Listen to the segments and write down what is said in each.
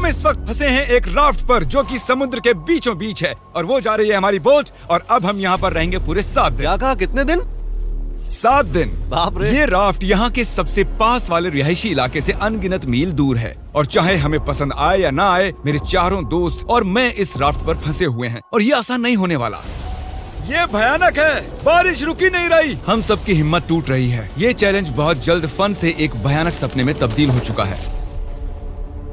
इस वक्त फंसे हैं एक राफ्ट पर जो कि समुद्र के बीचों बीच है और वो जा रही है हमारी बोट और अब हम यहाँ पर रहेंगे पूरे 7 दिन। क्या कहा, कितने दिन? 7 दिन। बाप रे। ये राफ्ट यहाँ के सबसे पास वाले रिहायशी इलाके से अनगिनत मील दूर है और चाहे हमें पसंद आए या ना आए, मेरे चारों दोस्त और मैं इस राफ्ट पर फंसे हुए हैं और ये आसान नहीं होने वाला। ये भयानक है, बारिश रुकी नहीं रही, हम सबकी हिम्मत टूट रही है। ये चैलेंज बहुत जल्द फन से एक भयानक सपने में तब्दील हो चुका है।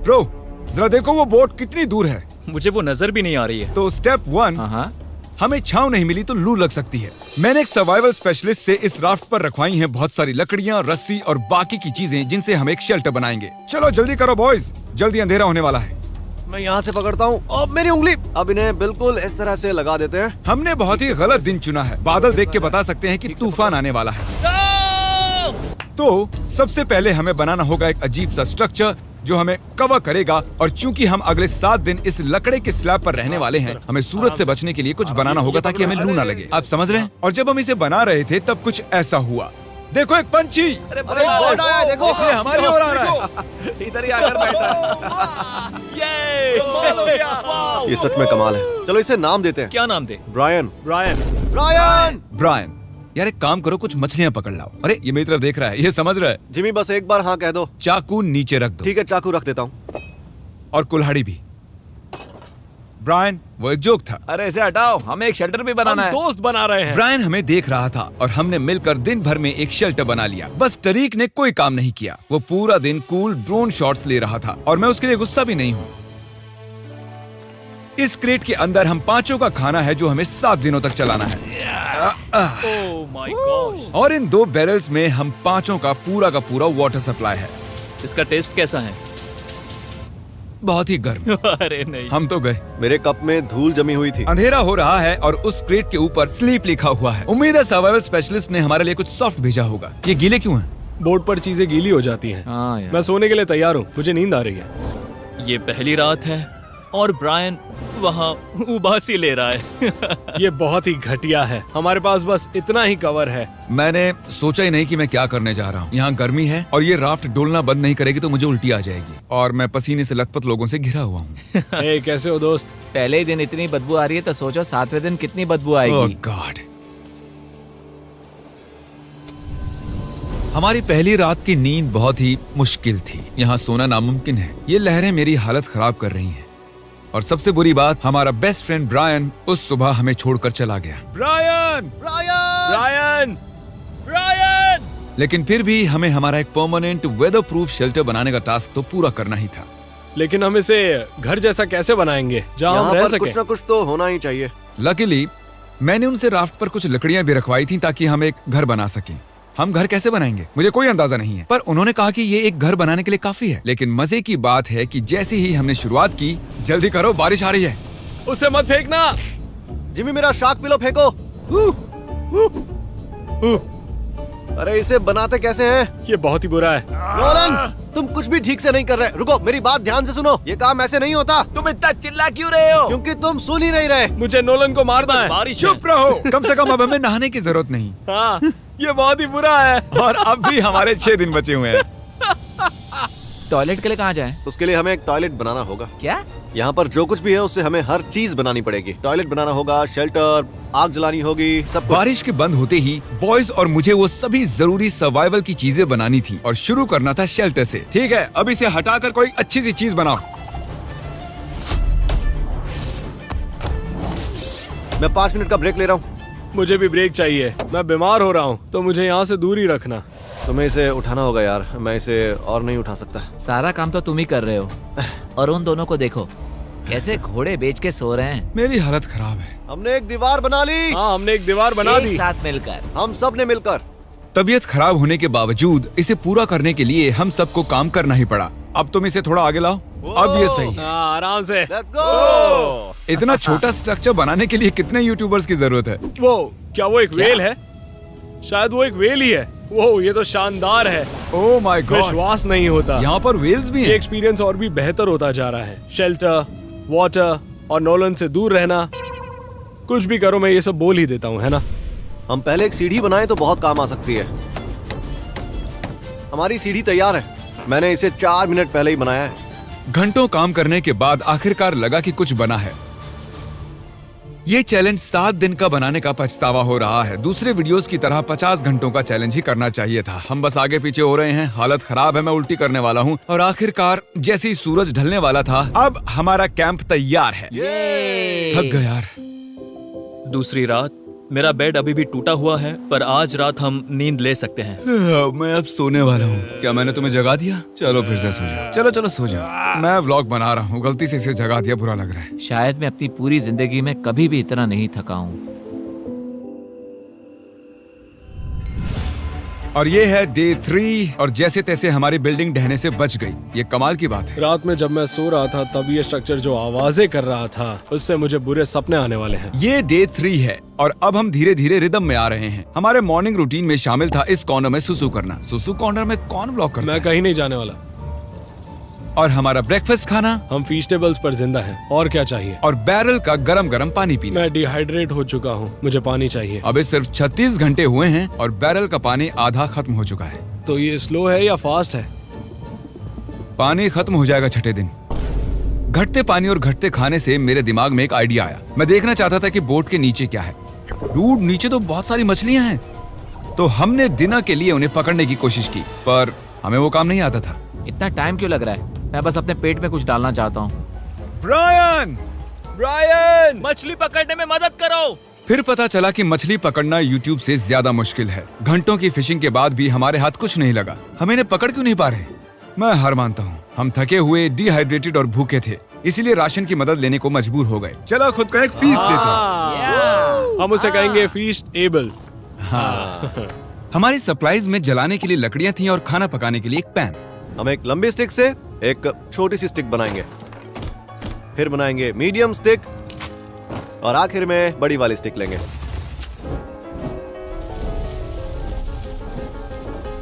ब्रो, जरा देखो वो बोट कितनी दूर है। मुझे वो नजर भी नहीं आ रही है। तो स्टेप 1, हमें छांव नहीं मिली तो लू लग सकती है। मैंने एक सर्वाइवल स्पेशलिस्ट से इस राफ्ट पर रखवाई हैं बहुत सारी लकड़ियाँ, रस्सी और बाकी की चीजें जिनसे हम एक शेल्टर बनाएंगे। चलो जल्दी करो बॉयज, जल्दी अंधेरा होने वाला है। मैं यहाँ से पकड़ता हूँ। अब मेरी उंगली। अब इन्हें बिल्कुल इस तरह से लगा देते हैं। हमने बहुत ही गलत दिन चुना है। बादल देख के बता सकते हैं कि तूफान आने वाला है। तो सबसे पहले हमें बनाना होगा एक अजीब सा स्ट्रक्चर जो हमें कवर करेगा और चूंकि हम अगले 7 दिन इस लकड़े के स्लैब पर रहने वाले हैं, हमें सूरज से बचने के लिए कुछ बनाना होगा ताकि हमें लू ना लगे। आप समझ रहे हैं? और जब हम इसे बना रहे थे तब कुछ ऐसा हुआ। देखो एक पंछी, अरे बोट आया है, देखो। ये हमारी ओर आ रहा है। इधर ही आकर बैठा। ये सच में कमाल है। चलो इसे नाम देते हैं। क्या नाम दे? ब्रायन। ब्रायन। ब्रायन। ब्रायन, यार एक काम करो, कुछ मछलियाँ पकड़ लाओ। अरे ये मेरी तरफ देख रहा है, ये समझ रहा है। जिमी बस एक बार हाँ कह दो। चाकू नीचे रख दो। ठीक है, चाकू रख देता हूँ। और कुल्हाड़ी भी। ब्रायन, वो एक जोक था। अरे इसे हटाओ, हमें एक शेल्टर भी बनाना है। दोस्त बना रहे हैं। ब्रायन हमें देख रहा था और हमने मिलकर दिन भर में एक शेल्टर बना लिया। बस टरीक ने कोई काम नहीं किया। वो पूरा दिन कूल ड्रोन शॉट्स ले रहा था और मैं उसके लिए गुस्सा भी नहीं हूँ। इस क्रेट के अंदर हम 5 का खाना है जो हमें 7 दिनों तक चलाना है। Oh my God. और इन 2 बैरल्स में हम 5 का पूरा वाटर सप्लाई है। इसका टेस्ट कैसा है? बहुत ही गर्म। अरे नहीं। हम तो गए। मेरे कप में धूल जमी हुई थी। अंधेरा हो रहा है और उस क्रेट के ऊपर स्लीप लिखा हुआ है। उम्मीद है सर्वाइवल स्पेशलिस्ट ने हमारे लिए कुछ सॉफ्ट भेजा होगा। ये गीले क्यों हैं? बोर्ड पर चीजें गीली हो जाती हैं। हाँ यार। मैं सोने के लिए तैयार हूँ, मुझे नींद आ रही है। ये पहली रात है और ब्रायन वहाँ उबासी ले रहा है। ये बहुत ही घटिया है। हमारे पास बस इतना ही कवर है। मैंने सोचा ही नहीं कि मैं क्या करने जा रहा हूँ। यहाँ गर्मी है और ये राफ्ट डोलना बंद नहीं करेगी तो मुझे उल्टी आ जाएगी और मैं पसीने से लथपथ लोगों से घिरा हुआ हूँ। ए, कैसे हो दोस्त? पहले ही दिन इतनी बदबू आ रही है तो सोचो 7वें दिन कितनी बदबू आएगी। ओह गॉड। हमारी पहली रात की नींद बहुत ही मुश्किल थी। यहाँ सोना नामुमकिन है। ये लहरें मेरी हालत खराब कर रही हैं। और सबसे बुरी बात, हमारा बेस्ट फ्रेंड ब्रायन उस सुबह हमें छोड़कर चला गया। ब्रायन! ब्रायन! ब्रायन! ब्रायन! लेकिन फिर भी हमें हमारा एक परमानेंट वेदर प्रूफ शेल्टर बनाने का टास्क तो पूरा करना ही था। लेकिन हम इसे घर जैसा कैसे बनाएंगे जहाँ हम यहाँ रह पर सके? कुछ न कुछ तो होना ही चाहिए। लकीली मैंने उनसे राफ्ट पर कुछ लकड़ियां भी रखवाई थी ताकि हम एक घर बना सकें। हम घर कैसे बनाएंगे मुझे कोई अंदाजा नहीं है, पर उन्होंने कहा कि ये एक घर बनाने के लिए काफी है। लेकिन मजे की बात है कि जैसे ही हमने शुरुआत की, जल्दी करो बारिश आ रही है। उसे मत फेंकना। जिमी मेरा शार्क पिलो फेंको। अरे इसे बनाते कैसे हैं? ये बहुत ही बुरा है। नोलन, तुम कुछ भी ठीक से नहीं कर रहे। रुको, मेरी बात ध्यान से सुनो। ये काम ऐसे नहीं होता। तुम इतना चिल्ला क्यों रहे हो? क्योंकि तुम सुन ही नहीं रहे। मुझे नोलन को मारना है। बारिश है। चुप रहो, कम से कम अब हमें नहाने की जरूरत नहीं। हाँ, ये बहुत ही बुरा है। और अब भी हमारे 6 दिन बचे हुए हैं। टॉयलेट के लिए कहाँ जाएं? उसके लिए हमें एक टॉयलेट बनाना होगा। क्या? यहाँ पर जो कुछ भी है उससे हमें हर चीज बनानी पड़ेगी। टॉयलेट बनाना होगा, शेल्टर, आग जलानी होगी, सब कुछ। बारिश के बंद होते ही बॉयज और मुझे वो सभी जरूरी सर्वाइवल की चीजें बनानी थी और शुरू करना था शेल्टर से। ठीक है, अब इसे हटाकर कोई अच्छी सी चीज बनाओ। मैं 5 मिनट का ब्रेक ले रहा हूँ। मुझे भी ब्रेक चाहिए। मैं बीमार हो रहा हूँ तो मुझे यहाँ से दूर ही रखना। तुम्हें इसे उठाना होगा यार, मैं इसे और नहीं उठा सकता। सारा काम तो तुम ही कर रहे हो। और उन दोनों को देखो कैसे घोड़े बेच के सो रहे हैं। मेरी हालत खराब है। हमने एक दीवार बना ली। हाँ, हमने एक दीवार बना एक दी। साथ मिलकर। हम सब ने मिलकर। तबीयत खराब होने के बावजूद इसे पूरा करने के लिए हम सबको काम करना ही पड़ा। अब तुम इसे थोड़ा आगे लाओ। अब ये सही है। हाँ, आराम से। Let's go. इतना छोटा स्ट्रक्चर बनाने के लिए कितने यूट्यूबर्स की जरूरत है? वो क्या वो एक वेल है? शायद वो एक वेल ही है। वो ये तो शानदार है। ओह माय गॉड, विश्वास नहीं होता। यहाँ पर वेल्स भी ये हैं। एक्सपीरियंस और भी बेहतर होता जा रहा है। शेल्टर, वाटर और नोलन से दूर रहना। कुछ भी करो, मैं ये सब बोल ही देता हूँ, है ना? हम पहले एक सीढ़ी बनाए तो बहुत काम आ सकती है। हमारी सीढ़ी तैयार है। मैंने इसे 4 मिनट पहले ही बनाया है। घंटों काम करने के बाद आखिरकार लगा कि कुछ बना है। ये चैलेंज 7 दिन का बनाने का पछतावा हो रहा है। दूसरे वीडियोस की तरह 50 घंटों का चैलेंज ही करना चाहिए था। हम बस आगे पीछे हो रहे हैं, हालत खराब है, मैं उल्टी करने वाला हूँ। और आखिरकार जैसे ही सूरज ढलने वाला था, अब हमारा कैंप तैयार है। थक गया यार। दूसरी रात। मेरा बेड अभी भी टूटा हुआ है, पर आज रात हम नींद ले सकते हैं। मैं अब सोने वाला हूँ। क्या मैंने तुम्हें जगा दिया? चलो फिर से सो जाओ। चलो चलो सो जाओ। मैं व्लॉग बना रहा हूँ, गलती से इसे जगा दिया, बुरा लग रहा है। शायद मैं अपनी पूरी जिंदगी में कभी भी इतना नहीं थका हूँ। और ये है डे 3 और जैसे तैसे हमारी बिल्डिंग ढहने से बच गई। ये कमाल की बात है। रात में जब मैं सो रहा था तब ये स्ट्रक्चर जो आवाजें कर रहा था उससे मुझे बुरे सपने आने वाले हैं। ये डे 3 है और अब हम धीरे धीरे रिदम में आ रहे हैं। हमारे मॉर्निंग रूटीन में शामिल था इस कॉर्नर में सुसु करना। सुसु कॉर्नर में कौन ब्लॉक करता मैं है? कहीं नहीं जाने वाला। और हमारा ब्रेकफास्ट खाना हम फीस टेबल्स पर जिंदा हैं। और क्या चाहिए? और बैरल का गरम गरम पानी पीना। मैं डिहाइड्रेट हो चुका हूँ, मुझे पानी चाहिए। अबे सिर्फ 36 घंटे हुए हैं और बैरल का पानी आधा खत्म हो चुका है। तो ये स्लो है या फास्ट है? पानी खत्म हो जाएगा 6ठे दिन। घटते पानी और घटते खाने से मेरे दिमाग में एक आइडिया आया। मैं देखना चाहता था कि बोट के नीचे क्या है। डूड, नीचे तो बहुत सारी मछलियां हैं। तो हमने डिनर के लिए उन्हें पकड़ने की कोशिश की, पर हमें वो काम नहीं आता था। इतना टाइम क्यों लग रहा है? मैं बस अपने पेट में कुछ डालना चाहता हूँ। ब्रायन, मछली पकड़ने में मदद करो। फिर पता चला कि मछली पकड़ना YouTube से ज्यादा मुश्किल है। घंटों की फिशिंग के बाद भी हमारे हाथ कुछ नहीं लगा। हम इन्हें पकड़ क्यों नहीं पा रहे? मैं हार मानता हूँ। हम थके हुए, डिहाइड्रेटेड और भूखे थे, इसीलिए राशन की मदद लेने को मजबूर हो गए। चलो खुद का एक फीस देते हैं। हम उसे कहेंगे फीस्ट एबल। हमारी सप्लाईज में जलाने के लिए लकड़ियां थी और खाना पकाने के लिए एक पैन। हम एक लंबी स्टिक से एक छोटी सी स्टिक बनाएंगे, फिर बनाएंगे मीडियम स्टिक और आखिर में बड़ी वाली स्टिक लेंगे।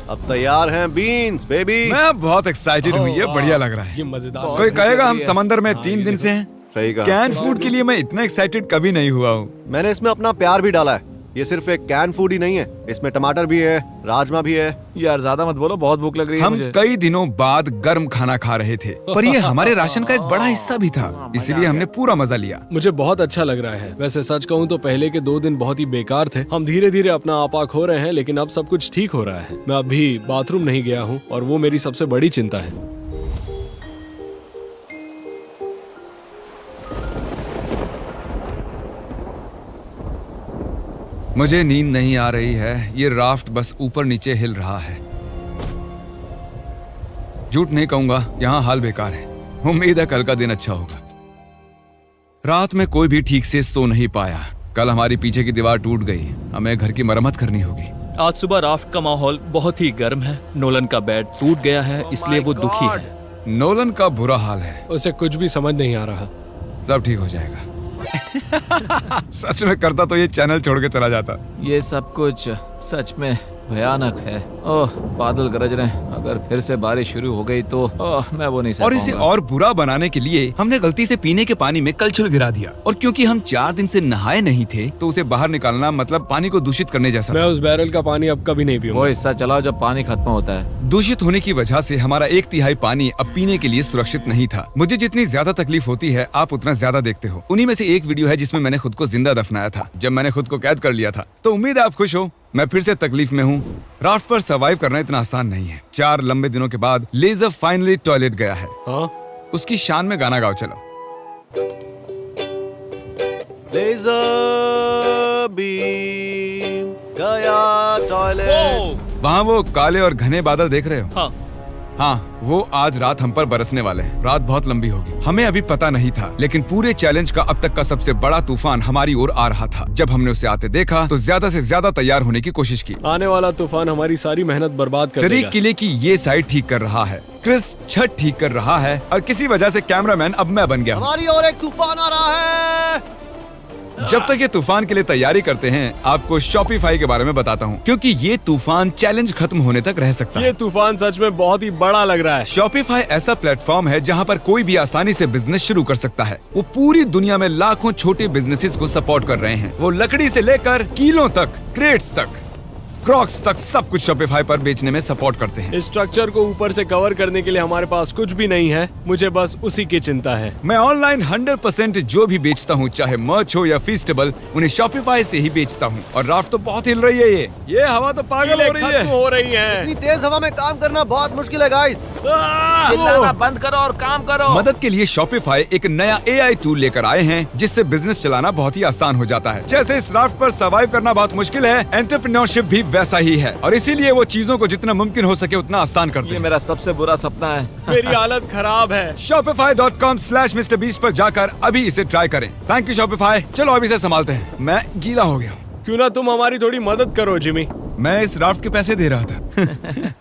अब तैयार हैं बीन्स बेबी। मैं बहुत एक्साइटेड हूँ, ये बढ़िया लग रहा है। ये मजेदार। कोई कहेगा हम समंदर में 3 दिन से हैं। सही कहा। कैन फूड के लिए मैं इतना एक्साइटेड कभी नहीं हुआ हूँ। मैंने इसमें अपना प्यार भी डाला है। ये सिर्फ एक कैन फूड ही नहीं है, इसमें टमाटर भी है, राजमा भी है। यार ज्यादा मत बोलो, बहुत भूख लग रही है हम मुझे। कई दिनों बाद गर्म खाना खा रहे थे, पर ये हमारे राशन का एक बड़ा हिस्सा भी था, इसीलिए हमने पूरा मजा लिया। मुझे बहुत अच्छा लग रहा है। वैसे सच कहूँ तो पहले के 2 दिन बहुत ही बेकार थे। हम धीरे धीरे अपना आपा खो रहे हैं, लेकिन अब सब कुछ ठीक हो रहा है। मैं अभी बाथरूम नहीं गया हूँ और वो मेरी सबसे बड़ी चिंता है। मुझे नींद नहीं आ रही है। ये राफ्ट बस ऊपर नीचे हिल रहा है। झूठ नहीं कहूंगा, यहाँ हाल बेकार है। उम्मीद है कल का दिन अच्छा होगा। रात में कोई भी ठीक से सो नहीं पाया। कल हमारी पीछे की दीवार टूट गई, हमें घर की मरम्मत करनी होगी। आज सुबह राफ्ट का माहौल बहुत ही गर्म है। नोलन का बेड टूट गया है, इसलिए वो दुखी है। नोलन का बुरा हाल है। उसे कुछ भी समझ नहीं आ रहा। सब ठीक हो जाएगा। सच में करता तो ये चैनल छोड़ के चला जाता। ये सब कुछ सच में भयानक है। ओह, बादल गरज रहे हैं। अगर फिर से बारिश शुरू हो गई तो मैं वो नहीं सह और इसे पाऊंगा। और बुरा बनाने के लिए हमने गलती से पीने के पानी में कलछुल गिरा दिया। और क्योंकि हम 4 दिन से नहाए नहीं थे, तो उसे बाहर निकालना मतलब पानी को दूषित करने जैसा मैं था। उस बैरल का पानी अब कभी नहीं वो पीऊंगा। हिस्सा चलाओ जब पानी खत्म होता है। दूषित होने की वजह से हमारा 1/3 पानी अब पीने के लिए सुरक्षित नहीं था। मुझे जितनी ज्यादा तकलीफ होती है, आप उतना ज्यादा देखते हो। उन्हीं में से एक वीडियो है जिसमें मैंने खुद को जिंदा दफनाया था, जब मैंने खुद को कैद कर लिया था। तो उम्मीद है आप खुश हो। मैं फिर से तकलीफ में हूँ। राफ्ट पर सर्वाइव करना इतना आसान नहीं है। 4 लंबे दिनों के बाद लेजर फाइनली टॉयलेट गया है। हाँ? उसकी शान में गाना गाओ चलो। लेज़र बीम गया टॉयलेट। वहाँ वो काले और घने बादल देख रहे हो? हाँ, हाँ, वो आज रात हम पर बरसने वाले हैं। रात बहुत लंबी होगी। हमें अभी पता नहीं था, लेकिन पूरे चैलेंज का अब तक का सबसे बड़ा तूफान हमारी ओर आ रहा था। जब हमने उसे आते देखा तो ज्यादा से ज्यादा तैयार होने की कोशिश की। आने वाला तूफान हमारी सारी मेहनत बर्बाद कर तरीक देगा। किले की ये साइड ठीक कर रहा है, क्रिस छत ठीक कर रहा है, और किसी वजह से कैमरामैन अब मैं बन गया हूँ। हमारी और एक तूफान आ रहा है। जब तक ये तूफान के लिए तैयारी करते हैं, आपको शॉपिफाई के बारे में बताता हूँ, क्योंकि ये तूफान चैलेंज खत्म होने तक रह सकता है। ये तूफान सच में बहुत ही बड़ा लग रहा है। शॉपिफाई ऐसा प्लेटफॉर्म है जहाँ पर कोई भी आसानी से बिजनेस शुरू कर सकता है। वो पूरी दुनिया में लाखों छोटे बिजनेसेस को सपोर्ट कर रहे हैं। वो लकड़ी से लेकर कीलों तक, क्रेट्स तक। क्रॉक्स तक सब कुछ शॉपिफाई पर बेचने में सपोर्ट करते हैं। इस स्ट्रक्चर को ऊपर से कवर करने के लिए हमारे पास कुछ भी नहीं है। मुझे बस उसी की चिंता है। मैं ऑनलाइन 100% जो भी बेचता हूँ, चाहे मर्च हो या फीस्टेबल, उन्हें शॉपिफाई से ही बेचता हूँ। और राफ्ट तो बहुत हिल रही है। ये हवा तो पागल हो रही खत्म है। हो रही है। इतनी तेज हवा में काम करना बहुत मुश्किल है गाइस। चिल्लाना बंद करो और काम करो। मदद के लिए शॉपिफाई एक नया AI टूल लेकर आए हैं, जिससे बिजनेस चलाना बहुत ही आसान हो जाता है। जैसे इस राफ्ट पर सर्वाइव करना बहुत मुश्किल है, एंटरप्रेन्योरशिप भी वैसा ही है। और इसीलिए वो चीजों को जितना मुमकिन हो सके उतना आसान करते ये हैं। मेरा सबसे बुरा सपना है। मेरी हालत खराब है। Shopify.com/MrBeast पर जाकर अभी इसे ट्राई करें। Thank you Shopify. चलो अभी इसे संभालते हैं। मैं गीला हो गया हूँ। क्यों ना तुम हमारी थोड़ी मदद करो जिमी। मैं इस राफ्ट के पैसे दे रहा था।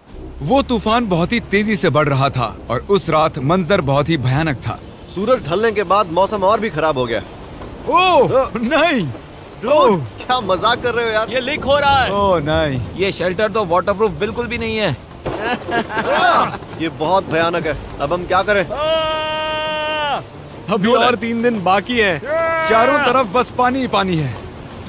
वो तूफान बहुत ही तेजी से बढ़ रहा था और उस रात मंजर बहुत ही भयानक था। सूरज ढलने के बाद मौसम और भी खराब हो गया। ओह नहीं, ओह क्या मजाक कर रहे हो यार? ये लीक हो रहा है। ओह नहीं। ये शेल्टर तो वाटरप्रूफ बिल्कुल भी नहीं है। ये बहुत भयानक है। अब हम क्या करें? अभी और 3 दिन बाकी हैं। चारों तरफ बस पानी ही पानी है।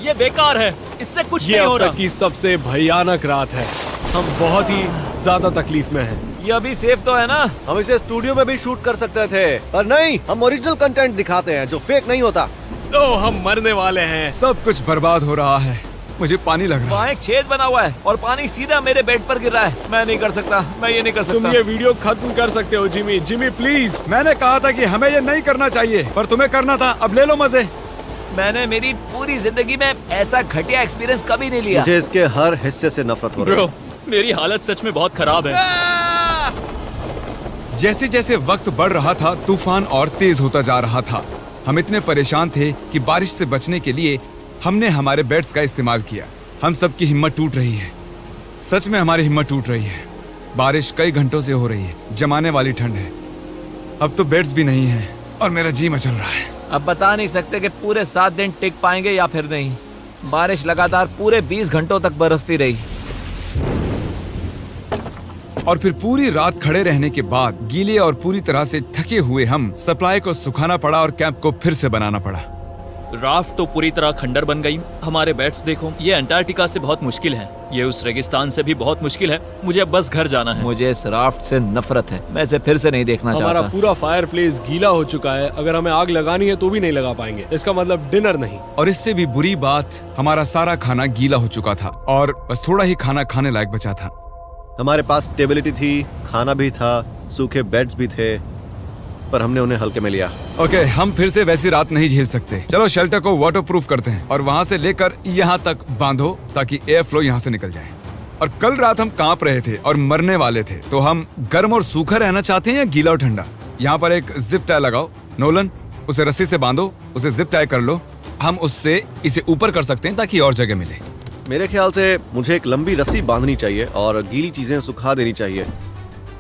ये बेकार है, इससे कुछ ये नहीं हो अब रहा। तक की सबसे भयानक रात है। हम बहुत ही ज्यादा तकलीफ में हैं। ये अभी सेफ तो है ना? हम इसे स्टूडियो में भी शूट कर सकते थे, पर नहीं, हम ओरिजिनल कंटेंट दिखाते हैं जो फेक नहीं होता। तो हम मरने वाले हैं। सब कुछ बर्बाद हो रहा है। मुझे पानी लग रहा है। वहाँ एक छेद बना हुआ है और पानी सीधा मेरे बेड पर गिर रहा है। मैं नहीं कर सकता, मैं ये नहीं कर तुम सकता। ये वीडियो खत्म कर सकते हो जिमी। Jimmy please. मैंने कहा था कि हमें ये नहीं करना चाहिए, पर तुम्हें करना था। अब ले लो मजे। मैंने मेरी पूरी जिंदगी में ऐसा घटिया एक्सपीरियंस कभी नहीं लिया। मुझे इसके हर हिस्से से नफरत हो रही ब्रो, है। मेरी हालत सच में बहुत खराब है। जैसे जैसे वक्त बढ़ रहा था, तूफान और तेज होता जा रहा था। हम इतने परेशान थे कि बारिश से बचने के लिए हमने हमारे बेड्स का इस्तेमाल किया। हम सबकी हिम्मत टूट रही है। सच में हमारी हिम्मत टूट रही है। बारिश कई घंटों से हो रही है। जमाने वाली ठंड है। अब तो बेड्स भी नहीं है और मेरा जी मचल रहा है। अब बता नहीं सकते कि पूरे 7 दिन टिक पाएंगे या फिर नहीं। बारिश लगातार पूरे 20 घंटों तक बरसती रही। और फिर पूरी रात खड़े रहने के बाद गीले और पूरी तरह से थके हुए हम सप्लाई को सुखाना पड़ा और कैंप को फिर से बनाना पड़ा। राफ्ट तो पूरी तरह खंडर बन गई। हमारे बेड्स देखो, ये अंटार्कटिका से बहुत मुश्किल है। ये उस रेगिस्तान से भी बहुत मुश्किल है। मुझे अब बस घर जाना है। मुझे इस राफ्ट से नफरत है। मैं इसे फिर से नहीं देखना हमारा चाहता। पूरा फायर प्लेस गीला हो चुका है। अगर हमें आग लगानी है तो भी नहीं लगा पाएंगे। इसका मतलब डिनर नहीं। और इससे भी बुरी बात, हमारा सारा खाना गीला हो चुका था और बस थोड़ा ही खाना खाने लायक बचा था। हमारे पास स्टेबिलिटी थी, खाना भी था, सूखे बेड्स भी थे, पर हमने उन्हें हल्के में लिया। ओके, हम फिर से वैसी रात नहीं झेल सकते। चलो शेल्टर को वाटरप्रूफ करते हैं और वहाँ से लेकर यहाँ तक बांधो ताकि एयर फ्लो यहाँ से निकल जाए। और कल रात हम कांप रहे थे और मरने वाले थे। तो हम गर्म और सूखा रहना चाहते हैं या गीला और ठंडा? यहाँ पर एक जिप टाई लगाओ। नोलन, उसे रस्सी से बांधो, उसे जिप टाई कर लो। हम उससे इसे ऊपर कर सकते हैं ताकि और जगह मिले। मेरे ख्याल से मुझे एक लंबी रस्सी बांधनी चाहिए और गीली चीजें सुखा देनी चाहिए।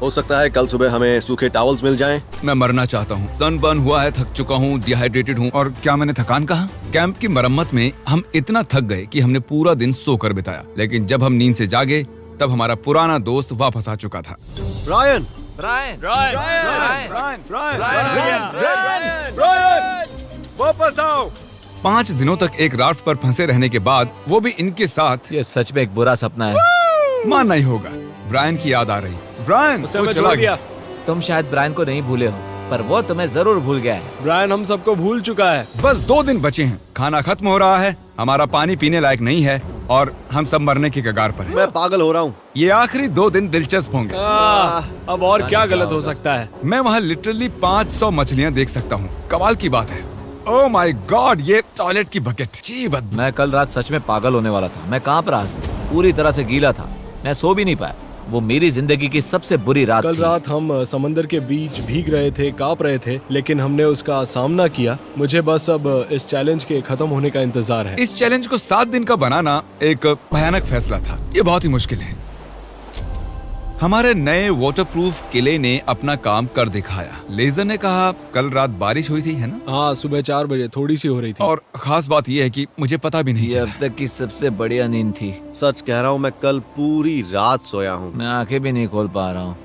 हो सकता है कल सुबह हमें सूखे टॉवल्स मिल जाएं। मैं मरना चाहता हूँ। सनबर्न हुआ है, थक चुका हूँ, डिहाइड्रेटेड हूँ। और क्या मैंने थकान कहा? कैंप की मरम्मत में हम इतना थक गए कि हमने पूरा दिन सोकर बिताया। लेकिन जब हम नींद से जागे तब हमारा पुराना दोस्त वापस आ चुका था। ब्रायन, वापस आओ। 5 दिनों तक एक राफ्ट पर फंसे रहने के बाद, वो भी इनके साथ, ये सच में एक बुरा सपना है। मानना ही होगा। ब्रायन की याद आ रही। ब्रायन, उसे वो हमें चला छोड़ गया। दिया। तुम शायद ब्रायन को नहीं भूले हो, पर वो तुम्हें जरूर भूल गया है। ब्रायन हम सबको भूल चुका है। बस 2 दिन बचे हैं। खाना खत्म हो रहा है, हमारा पानी पीने लायक नहीं है और हम सब मरने की कगार पर हैं। मैं पागल हो रहा हूँ। ये आखिरी 2 दिन दिलचस्प होंगे। अब और क्या गलत हो सकता है? मैं वहाँ लिटरली 500 मछलियाँ देख सकता हूँ। कमाल की बात है। ओह माय गॉड, ये टॉयलेट की बकेट। जी बदबू। मैं कल रात सच में पागल होने वाला था। मैं कांप रहा था, पूरी तरह से गीला था। मैं सो भी नहीं पाया। वो मेरी जिंदगी की सबसे बुरी रात कल थी। रात हम समंदर के बीच भीग रहे थे, कांप रहे थे, लेकिन हमने उसका सामना किया। मुझे बस अब इस चैलेंज के खत्म होने का इंतजार है। इस चैलेंज को 7 दिन का बनाना एक भयानक फैसला था। ये बहुत ही मुश्किल है। हमारे नए वाटरप्रूफ किले ने अपना काम कर दिखाया। लेजर ने कहा कल रात बारिश हुई थी, है ना? हाँ, सुबह 4 बजे थोड़ी सी हो रही थी। और खास बात यह है कि मुझे पता भी नहीं ये चला। अब तक की सबसे बढ़िया नींद थी। सच कह रहा हूँ, मैं कल पूरी रात सोया हूँ। मैं आंखें भी नहीं खोल पा रहा हूँ।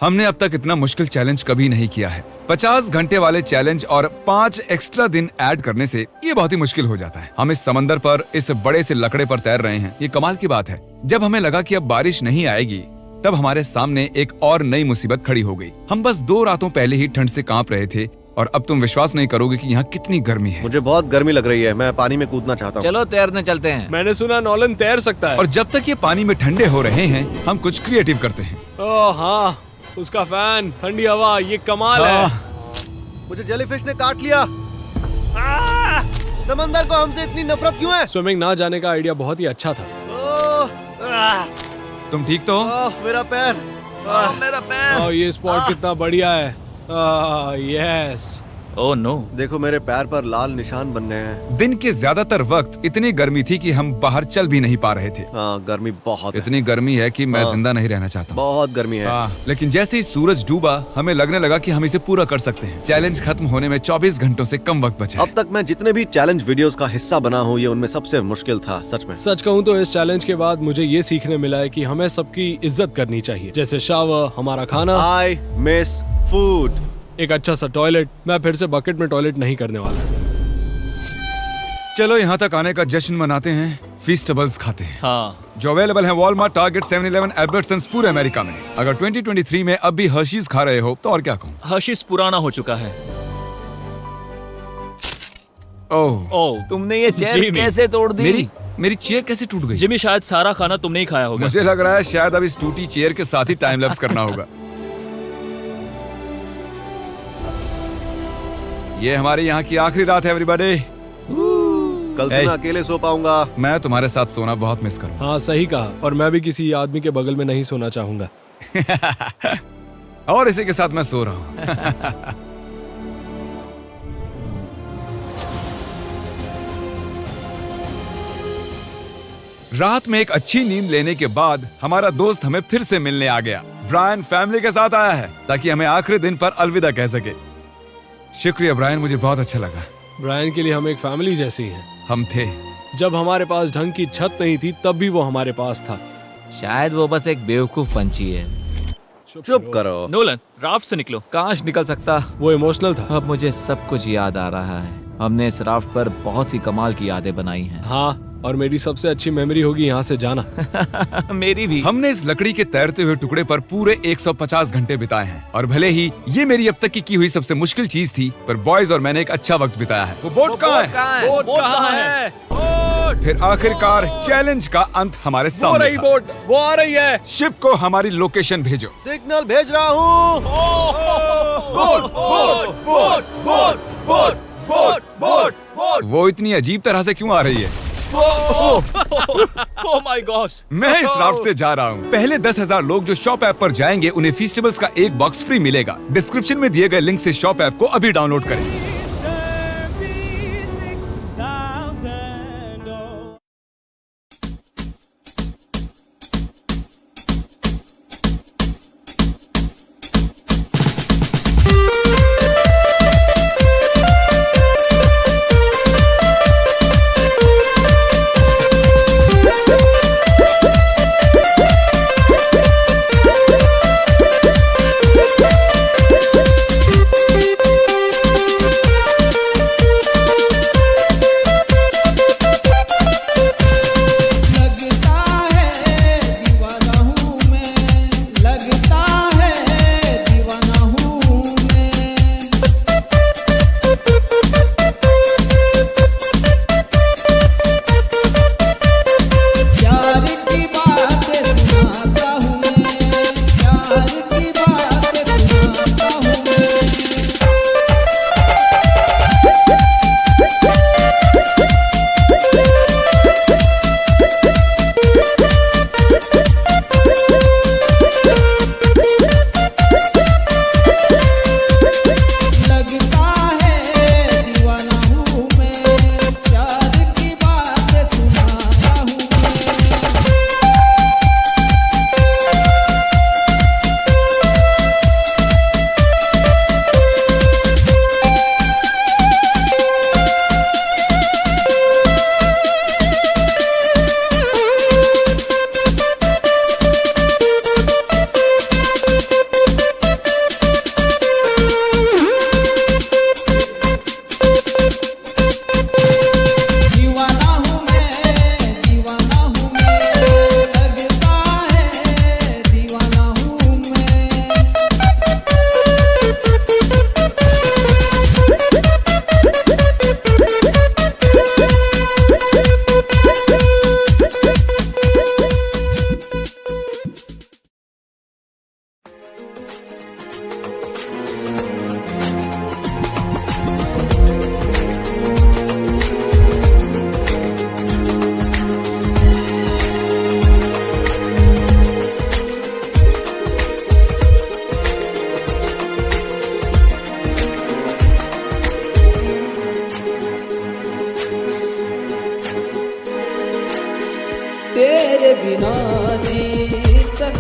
हमने अब तक इतना मुश्किल चैलेंज कभी नहीं किया है, 50 घंटे वाले चैलेंज और 5 एक्स्ट्रा दिन ऐड करने से ये बहुत ही मुश्किल हो जाता है। हम इस समंदर पर इस बड़े से लकड़े पर तैर रहे हैं। ये कमाल की बात है। जब हमें लगा कि अब बारिश नहीं आएगी, तब हमारे सामने एक और नई मुसीबत खड़ी हो गई। हम बस 2 रातों पहले ही ठंड से कांप रहे थे और अब तुम विश्वास नहीं करोगे कि यहाँ कितनी गर्मी है। मुझे बहुत गर्मी लग रही है, मैं पानी में कूदना चाहता हूँ। चलो तैरने चलते हैं। मैंने सुना नॉलन तैर सकता है। और जब तक ये पानी में ठंडे हो रहे हैं, हम कुछ क्रिएटिव करते हैं। ओह हाँ, उसका फैन, ठंडी हवा, ये कमाल है। मुझे जेलीफिश ने काट लिया। समंदर को हमसे इतनी नफरत क्यों है? स्विमिंग ना जाने का आइडिया बहुत ही अच्छा था। तुम ठीक तो? मेरा पैर। मेरा पैर। ओह, ये स्पॉट कितना बढ़िया है। यस। Oh no. देखो मेरे पैर पर लाल निशान बन गए हैं। दिन के ज्यादातर वक्त इतनी गर्मी थी कि हम बाहर चल भी नहीं पा रहे थे। हाँ, गर्मी बहुत है। इतनी गर्मी है कि मैं हाँ। जिंदा नहीं रहना चाहता। बहुत गर्मी है। लेकिन जैसे ही सूरज डूबा, हमें लगने लगा कि हम इसे पूरा कर सकते हैं। चैलेंज खत्म होने में 24 घंटों से कम वक्त बचा है। अब तक मैं जितने भी चैलेंज वीडियोस का हिस्सा बना हूँ, ये उनमें सबसे मुश्किल था, सच में। सच कहूँ तो इस चैलेंज के बाद मुझे ये सीखने मिला है कि हमें सबकी इज्जत करनी चाहिए, जैसे शावर, हमारा खाना, आई मिस फूड, एक अच्छा सा टॉयलेट। मैं फिर से बकेट में टॉयलेट नहीं करने वाला। चलो यहाँ तक आने का जश्न मनाते हैं, फीस्टेबल्स खाते हैं, हाँ। जो अवेलेबल है वॉलमार्ट, टारगेट, 7-Eleven, एल्बर्टसन्स पूरे अमेरिका में। अगर 2023 में अब भी हर्शीज खा रहे हो तो और क्या कहूँ। हर्शीज पुराना हो चुका है। ओह, ओह, तुमने ये चेयर जिमी। कैसे तोड़ दी? मेरी चेयर कैसे टूट गई? जिमी शायद सारा खाना तुमने ही खाया होगा। मुझे लग रहा है शायद अब इस टूटी चेयर के साथ ही टाइम लैप्स करना होगा। ये हमारी यहाँ की आखिरी रात है एवरीबॉडी। कल से Hey. मैं अकेले सो पाऊंगा। मैं तुम्हारे साथ सोना बहुत मिस करूँ। हाँ सही कहा, और मैं भी किसी आदमी के बगल में नहीं सोना चाहूंगा। और इसी के साथ मैं सो रहा हूँ। रात में एक अच्छी नींद लेने के बाद हमारा दोस्त हमें फिर से मिलने आ गया। ब्रायन फैमिली के साथ आया है ताकि हमें आखिरी दिन पर अलविदा कह सके। शुक्रिया ब्रायन, मुझे बहुत अच्छा लगा। ब्रायन के लिए हम एक फैमिली जैसी हैं। हम थे। जब हमारे पास ढंग की छत नहीं थी तब भी वो हमारे पास था। शायद वो बस एक बेवकूफ पंछी है। चुप करो। नोलन, राफ्ट से निकलो। काश निकल सकता। वो इमोशनल था। अब मुझे सब कुछ याद आ रहा है। हमने इस राफ्ट पर बहुत सी कमाल की यादें बनाई हैं। हाँ, और मेरी सबसे अच्छी मेमोरी होगी यहाँ से जाना। मेरी भी। हमने इस लकड़ी के तैरते हुए टुकड़े पर पूरे 150 घंटे बिताए हैं और भले ही ये मेरी अब तक की हुई सबसे मुश्किल चीज थी, पर बॉयज और मैंने एक अच्छा वक्त बिताया है। वो बोट कहाँ है? बोट कहाँ है? फिर आखिरकार चैलेंज का अंत हमारे वो सामने रही था। बोट, वो आ रही है। शिप को हमारी लोकेशन भेजो। सिग्नल भेज रहा हूँ। वो इतनी अजीब तरह से क्यों आ रही है? Oh my gosh. मैं इस राफ्ट से जा रहा हूँ। पहले 10,000 लोग जो शॉप ऐप पर जाएंगे, उन्हें फीस्टेबल्स का एक बॉक्स फ्री मिलेगा। डिस्क्रिप्शन में दिए गए लिंक से शॉप ऐप को अभी डाउनलोड करें।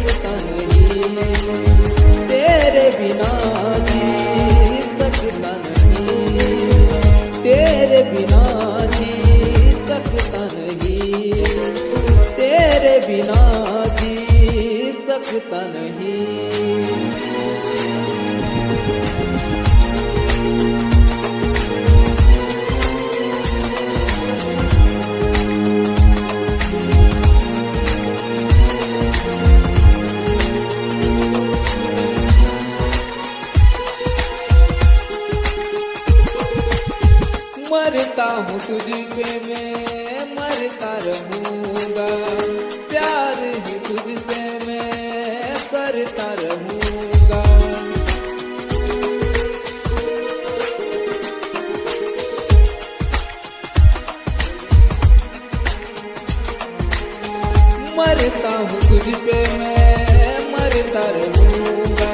सकता नहीं, तेरे बिना जी सकता नहीं, तेरे बिना जी सकता नहीं, तेरे बिना जी सकता नहीं। मरता हूँ तुझ पे मैं मरता रहूँगा, प्यार ही तुझसे मैं करता रहूँगा। मरता हूँ तुझ पे मैं मरता रहूँगा,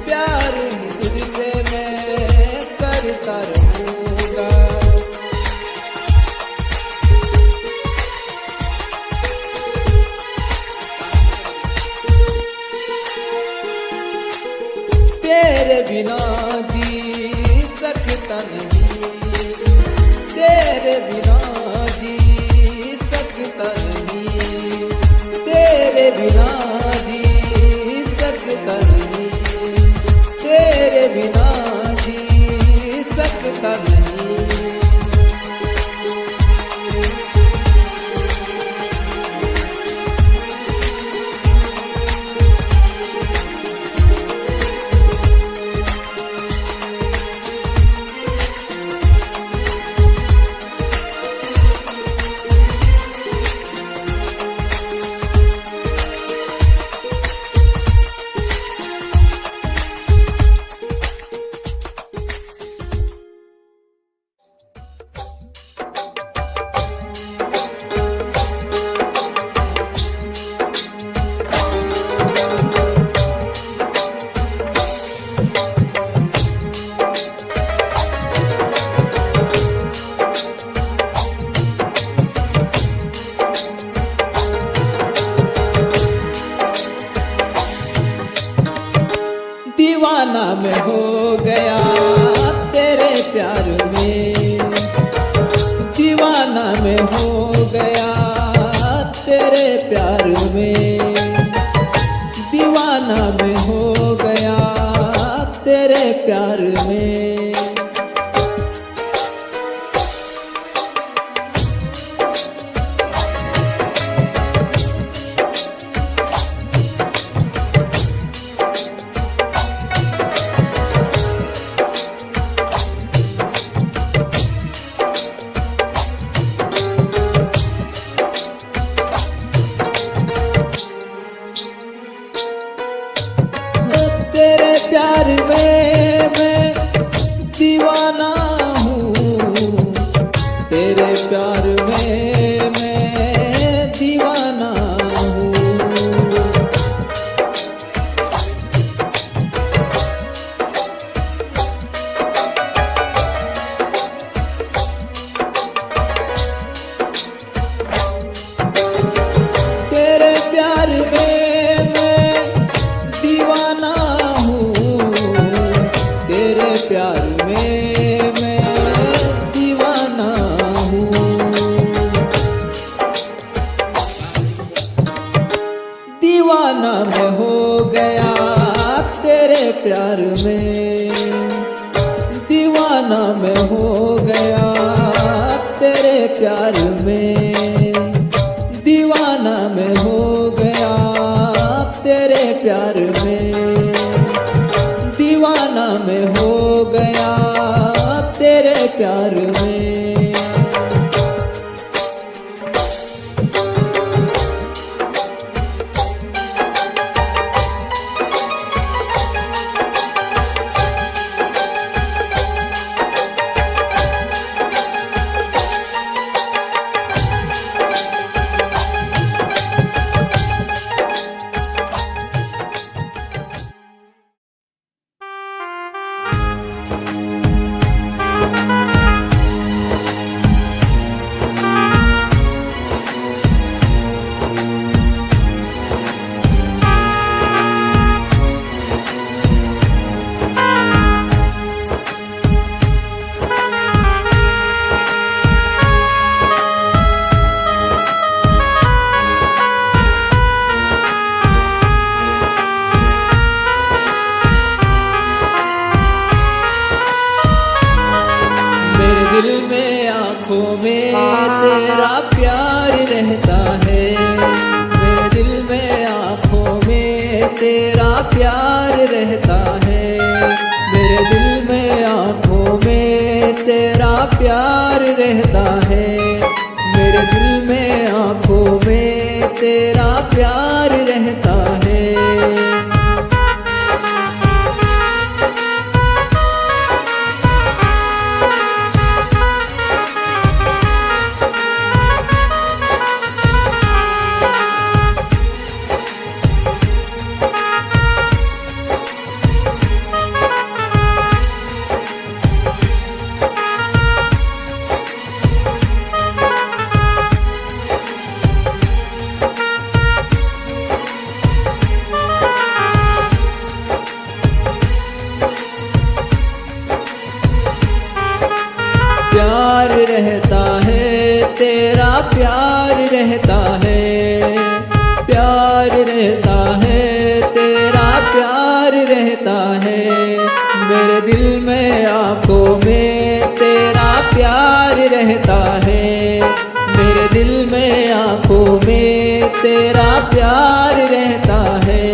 प्यार ही तुझसे मैं करता रहूँगा। तेरे बिना जी सकता नहीं, तेरे बिना जी सकता नहीं, तेरे बिना जी सकता नहीं, तेरे बिना जी सकता नहीं। दीवाना मैं हो गया तेरे प्यार में, दीवाना मैं हो गया तेरे प्यार में, दीवाना मैं हो गया तेरे प्यार में। तेरे प्यार में मैं दीवाना हूँ, तेरे प्यार में मैं दीवाना हूँ। तेरे प्यार में मैं दीवाना हूँ, तेरे प्यार में मैं दीवाना हूँ। दीवाना मैं हो गया तेरे प्यार में, दीवाना मैं हो गया तेरे प्यार में, दीवाना मैं हो गया तेरे प्यार में, दीवाना मैं हो गया तेरे प्यार में। दिल में आंखों में तेरा प्यार रहता है, मेरे दिल में आंखों में तेरा प्यार रहता है, मेरे दिल में आंखों में तेरा प्यार रहता है, मेरे दिल में आंखों में तेरा प्यार रहता है। प्यार रहता है तेरा प्यार रहता है, प्यार रहता है तेरा प्यार रहता है, मेरे दिल में आंखों में तेरा प्यार रहता है, मेरे दिल में आंखों में तेरा प्यार रहता है।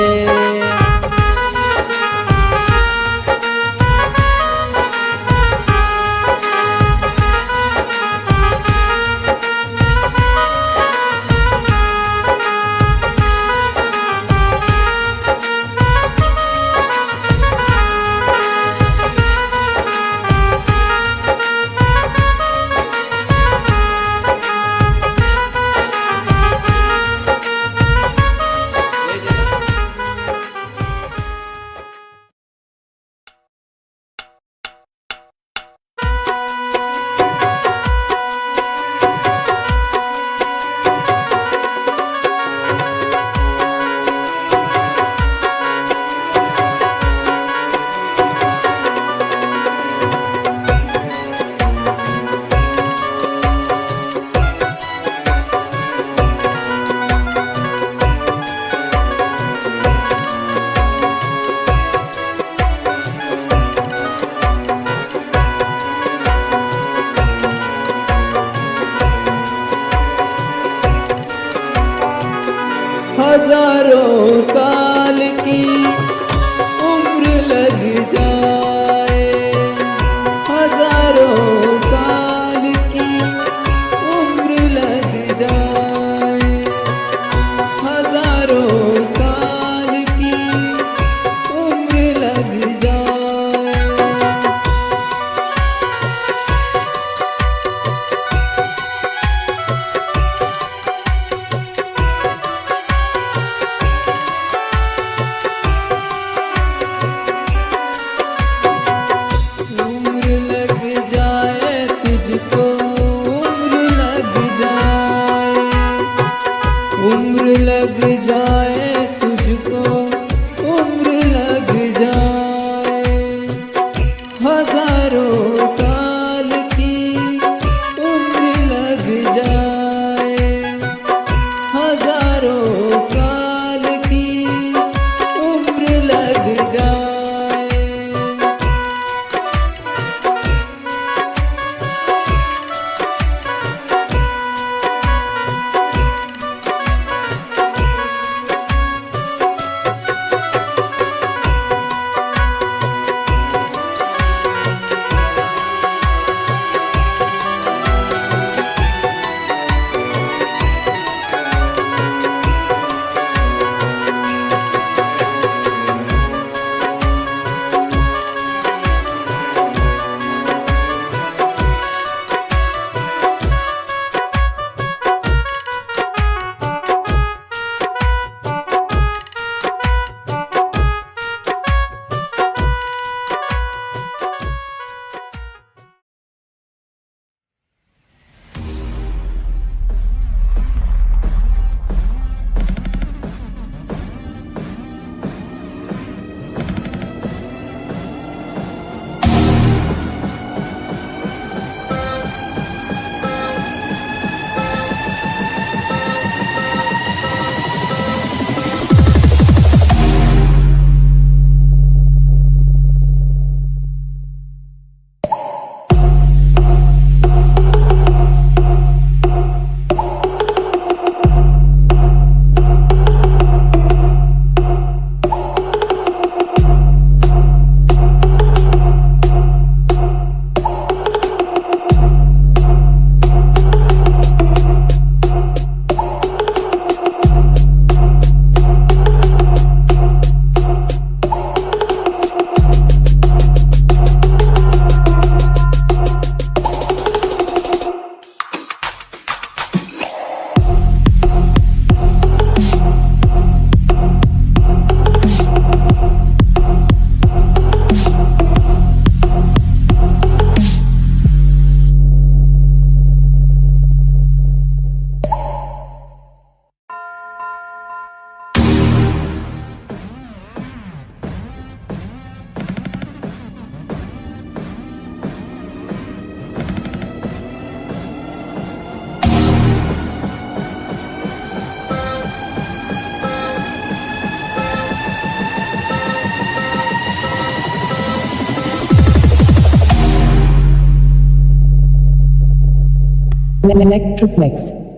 Electroplex.